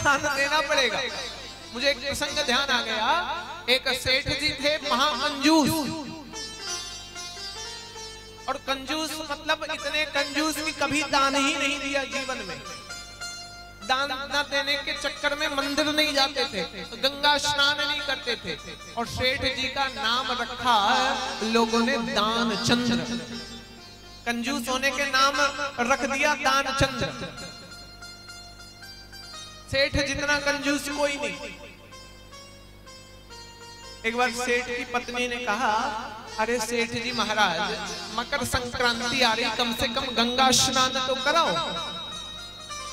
दान देना पड़ेगा। मुझे एक प्रसंग ध्यान आ गया, एक सेठ जी थे महाकंजूस, और कंजूस मतलब इतने कंजूस कि कभी दान ही नहीं दिया जीवन में। दान न देने के चक्कर में मंदिर नहीं जाते थे, गंगा स्नान नहीं करते थे, और सेठ जी का नाम रखा लोगों ने दानचंद्र। कंजूस होने के नाम रख दिया दानचंद्र। सेठ जितना कंजूस कोई नहीं। एक बार सेठ की पत्नी ने कहा, अरे सेठ जी महाराज, मकर संक्रांति आ रही, कम से कम गंगा स्नान तो कराओ।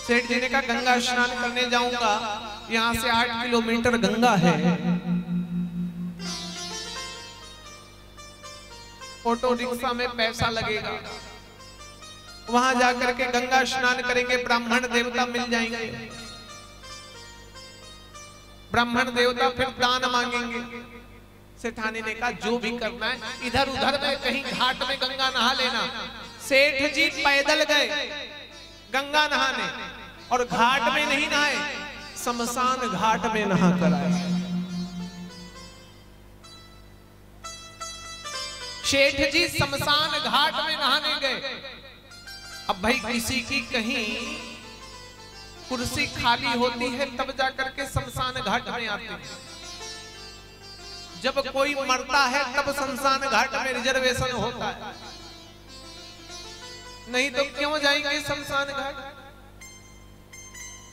सेठ जी ने कहा, गंगा स्नान करने जाऊंगा, यहाँ से 8 किलोमीटर गंगा है, ऑटो रिक्शा में पैसा लगेगा, वहां जाकर के गंगा स्नान करेंगे, ब्राह्मण देवता मिल जाएंगे, ब्राह्मण देवता फिर दान मांगेंगे। सेठानी ने कहा, जो भी करना है इधर उधर में कहीं घाट में गंगा नहा लेना। सेठ जी पैदल गए गंगा नहाने, और घाट में नहीं नहाए, शमशान घाट में नहा कर आए। सेठ जी शमशान घाट में नहाने गए। अब भाई किसी की कहीं कुर्सी खाली होती है तब जाकर के शमशान घाट में आते हैं। जब कोई मरता है तब शमशान घाट में रिजर्वेशन होता है, नहीं तो क्यों जाएंगे शमशान घाट?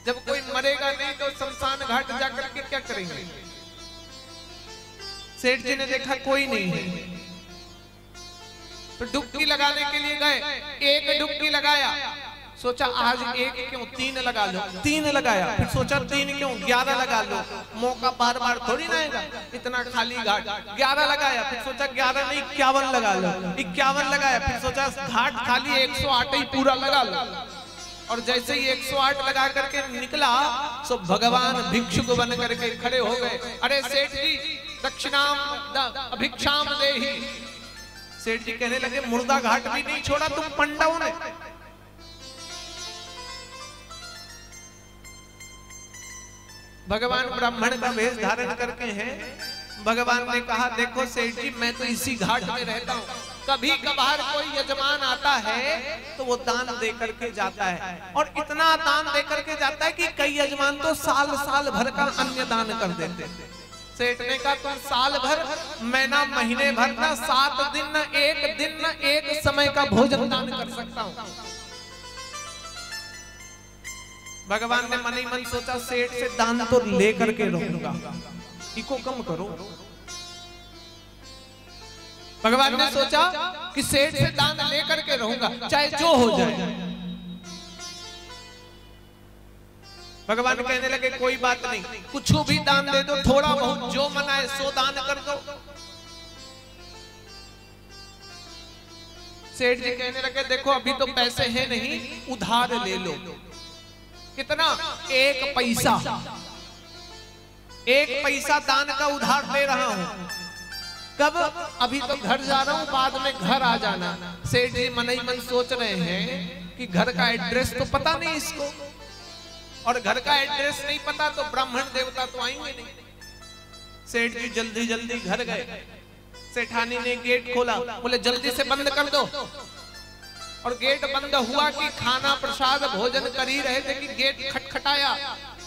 जब कोई मरेगा नहीं तो शमशान घाट जाकर के क्या करेंगे? सेठ जी ने देखा कोई नहीं है, तो डुबकी लगाने के लिए गए। एक डुबकी लगाया, सोचा आज एक क्यों 3 लगा लो, 3 लगाया, फिर सोचा 3 क्यों 11 लगा लो, मौका बार बार थोड़ी ना आएगा, इतना खाली घाट। 11 लगाया, फिर सोचा 11 नहीं 51 लगा लो, 51 लगाया, फिर सोचा घाट खाली 108 ही पूरा लगा लो। और जैसे ही 108 लगा करके निकला, सो भगवान भिक्षुक बन करके खड़े हो गए। अरे सेठ जी दक्षिणाम भिक्षाम देहि। सेठ जी कहने लगे, मुर्दा घाट भी नहीं छोड़ा तुम पंडवों ने। भगवान ब्राह्मण का वेश धारण करके हैं। भगवान ने कहा, देखो सेठ जी, मैं तो इसी घाट में रहता हूँ, कभी कभार कोई यजमान आता है तो वो दान दे करके जाता है, और इतना दान दे करके जाता है कि कई यजमान तो साल साल भर का अन्य दान कर देते। सेठ ने कहा, तुम साल भर, मैं ना महीने भर, ना 7 दिन, ना 1 दिन, ना 1 समय का भोजन दान कर सकता हूँ। भगवान ने मन ही मन सोचा, सेठ से दान तो लेकर के रहूंगा, इको कम करो। भगवान ने सोचा कि सेठ से दान लेकर के रहूंगा, चाहे जो हो जाए। भगवान कहने लगे, कोई बात नहीं, कुछ भी दान दे दो, थोड़ा बहुत जो मना है सो दान कर दो। सेठ जी कहने लगे, देखो अभी तो पैसे हैं नहीं, उधार ले लो। कितना? 1 पैसा। 1 पैसा दान का उधार दे रहा हूं। कब? अभी तो घर जा रहा हूं, बाद में घर आ जाना। सेठ जी मन ही मन सोच रहे हैं कि घर का एड्रेस तो पता नहीं इसको, और घर का एड्रेस नहीं पता तो ब्राह्मण देवता तो आएंगे नहीं। सेठ जी जल्दी जल्दी घर गए। सेठानी ने गेट खोला, बोले जल्दी से बंद कर दो। और गेट बंद हुआ कि खाना प्रसाद भोजन कर ही रहे थे कि गेट खटखटाया।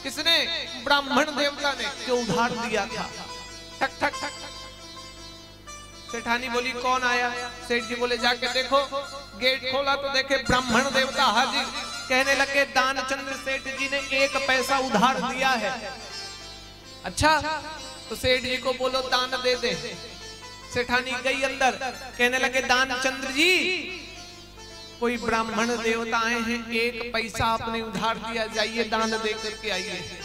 किसने? ब्राह्मण देवता ने, जो उधार दिया था। ठक ठक ठक। सेठानी बोली, कौन आया? सेठ जी बोले, जाके देखो। गेट खोला तो देखे ब्राह्मण देवता हाजिर। कहने लगे, दानचंद्र सेठ जी ने 1 पैसा उधार दिया है। अच्छा, तो सेठ जी को बोलो दान दे दे। सेठानी गई अंदर, कहने लगे, दानचंद्र जी, कोई ब्राह्मण देवता आए हैं, 1 पैसा आपने उधार दिया, जाइए दान दे करके आइए।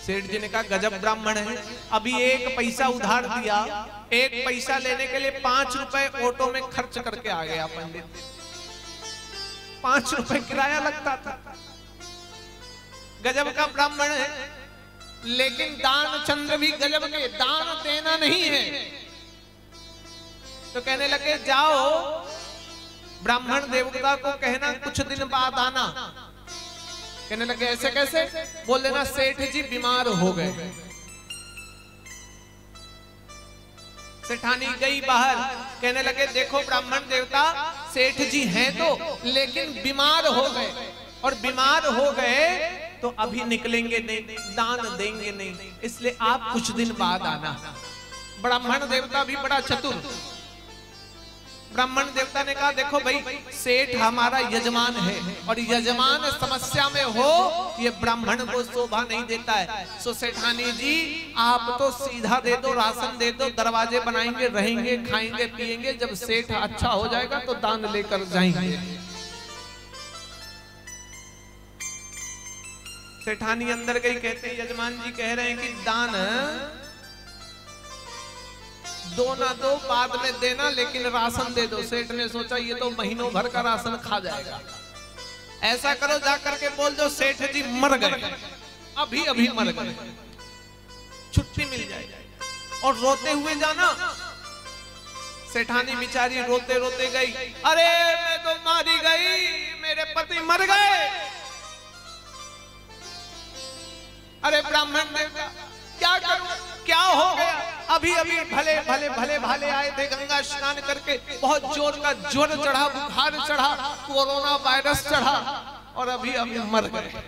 सेठ जी ने कहा, गजब ब्राह्मण है, अभी 1 पैसा उधार दिया, 1 पैसा लेने के लिए 5 रुपए ऑटो में खर्च करके आ गया पंडित। 5 रुपए किराया लगता था। गजब का ब्राह्मण है। लेकिन दानचंद्र भी गजब के, दान देना नहीं है। तो कहने लगे, जाओ ब्राह्मण देवता को कहना कुछ दिन बाद आना। कहने लगे ऐसे कैसे? बोल देना सेठ जी बीमार हो गए। सेठानी गई बाहर, कहने लगे देखो ब्राह्मण देवता, सेठ जी हैं तो, लेकिन बीमार हो गए, और बीमार हो गए तो अभी निकलेंगे नहीं, दान देंगे नहीं, इसलिए आप कुछ दिन बाद आना। ब्राह्मण देवता भी बड़ा चतुर। ब्राह्मण देवता ने कहा देखो भाई, सेठ हमारा यजमान है, और यजमान समस्या में हो ये ब्राह्मण को शोभा नहीं देता है। सो सेठानी जी आप तो सीधा दे दो, राशन दे दो, दरवाजे बनाएंगे, रहेंगे, खाएंगे, पिएंगे, जब सेठ अच्छा हो जाएगा तो दान लेकर जाएंगे। सेठानी अंदर गई, कहते यजमान जी कह रहे हैं कि दान दो ना दो, बाद में देना, लेकिन राशन दे दो। सेठ ने सोचा ये तो महीनों भर का राशन खा जाएगा, ऐसा करो जाकर के बोल दो सेठ जी मर गए, अभी अभी मर गए, छुट्टी मिल जाएगी, और रोते हुए जाना। सेठानी बेचारी रोते रोते गई, अरे मैं तो मारी गई, मेरे पति मर गए। अरे ब्राह्मण देवता क्या करूं, क्या हो गया? अभी अभी भले भले भले भाले आए थे गंगा स्नान करके, बहुत जोर का ज्वर चढ़ा, बुखार चढ़ा, कोरोना वायरस चढ़ा, और अभी अभी मर गए।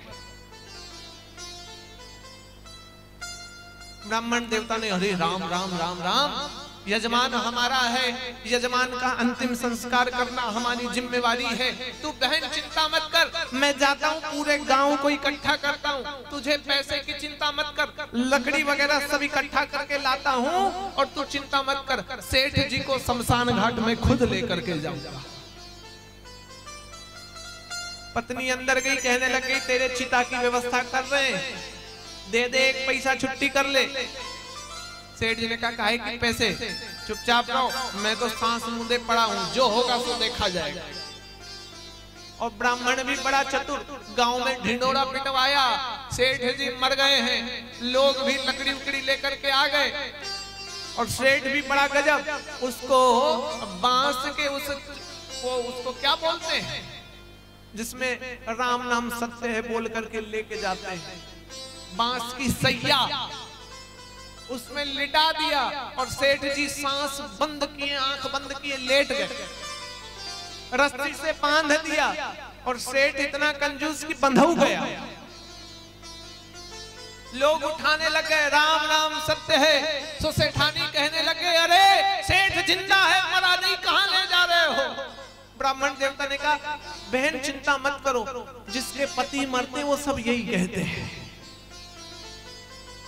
ब्राह्मण देवता ने अरे राम राम राम राम, यजमान हमारा है, यजमान का अंतिम संस्कार करना हमारी जिम्मेवारी है, तू बहन चिंता मत कर, मैं जाता हूँ पूरे गांव को इकट्ठा करता हूँ, तुझे पैसे की चिंता मत कर, लकड़ी वगैरह सब इकट्ठा करके लाता हूँ, और तू चिंता मत कर, सेठ जी को शमशान घाट में खुद लेकर के जाऊंगा। पत्नी अंदर गई, कहने लग गई तेरे चिता की व्यवस्था कर रहे हैं, दे दे एक पैसा छुट्टी कर ले। सेठ जी ने कहा काहे की पैसे, चुपचाप रहो, मैं तो सांस मुंदे पड़ा हूं, जो होगा सो देखा जाएगा। और ब्राह्मण भी बड़ा चतुर, गांव में ढिंडोरा पिटवाया, सेठ जी मर गए हैं, लोग भी लकड़ी उकड़ी लेकर के आ गए, और सेठ भी बड़ा गजब, उसको बांस के उसको क्या बोलते हैं जिसमें राम नाम सत्य है बोल करके लेके जाते हैं, बांस की सैया, उसमें लिटा दिया, और सेठ जी सांस बंद किए, आंख बंद किए, लेट गए, रस्सी से बांध दिया, और सेठ इतना कंजूस कि बंधऊ गया। लोग उठाने लगे, राम नाम सत्य है। सो सेठानी कहने लगे अरे सेठ जिंदा है, मरा नहीं, कहां ले जा रहे हो? ब्राह्मण देवता ने कहा बहन चिंता मत करो, जिसके पति मरते वो सब यही कहते हैं,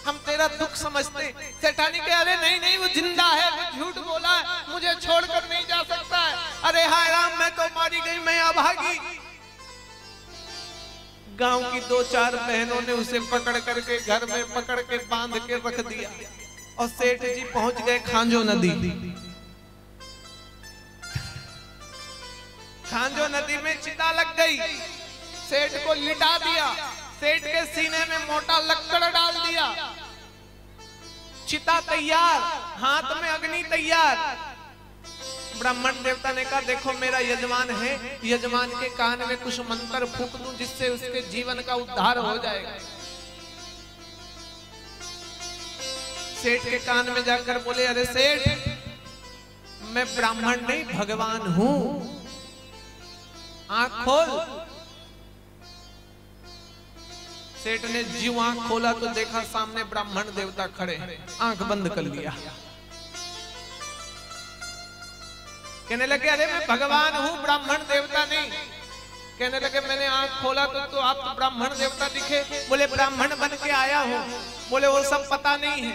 हम तेरा दुख समझते। सेठानी कहे अरे नहीं नहीं वो जिंदा है, वो झूठ बोला है, मुझे छोड़कर नहीं जा सकता है। अरे हाय राम, मैं तो मारी गई, मैं अभागी। गांव की 2-4 बहनों ने उसे पकड़ करके घर में पकड़ के बांध के रख दिया, और सेठ जी पहुंच गए खांजो नदी। खांजो नदी में चिता लग गई, सेठ को लिटा दिया, सेठ के सीने में मोटा लक्कड़ डाल दिया, चिता तैयार, हाथ में अग्नि तैयार। ब्राह्मण देवता ने कहा देखो मेरा यजमान है, यजमान के कान में कुछ मंत्र फूंक दूं जिससे उसके जीवन का उद्धार हो जाएगा। सेठ के कान में जाकर बोले अरे सेठ, मैं ब्राह्मण नहीं भगवान हूं, आंख खोल। सेठ ने जीव आंख खोला तो देखा सामने ब्राह्मण देवता खड़े, आंख बंद कर लिया, कहने लगे अरे मैं भगवान हूं, ब्राह्मण देवता नहीं। कहने लगे मैंने आंख खोला तो आप तो ब्राह्मण देवता दिखे। बोले ब्राह्मण बन के आया हूं। बोले वो सब पता नहीं है।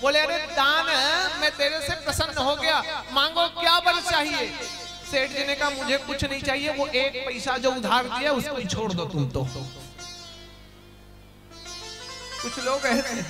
बोले अरे दान मैं तेरे से प्रसन्न हो गया, मांगो क्या वर चाहिए। सेठ जी ने कहा मुझे कुछ नहीं चाहिए, वो 1 पैसा जो उधार दिया उसको छोड़ दो तुम तो। कुछ लोग ऐसे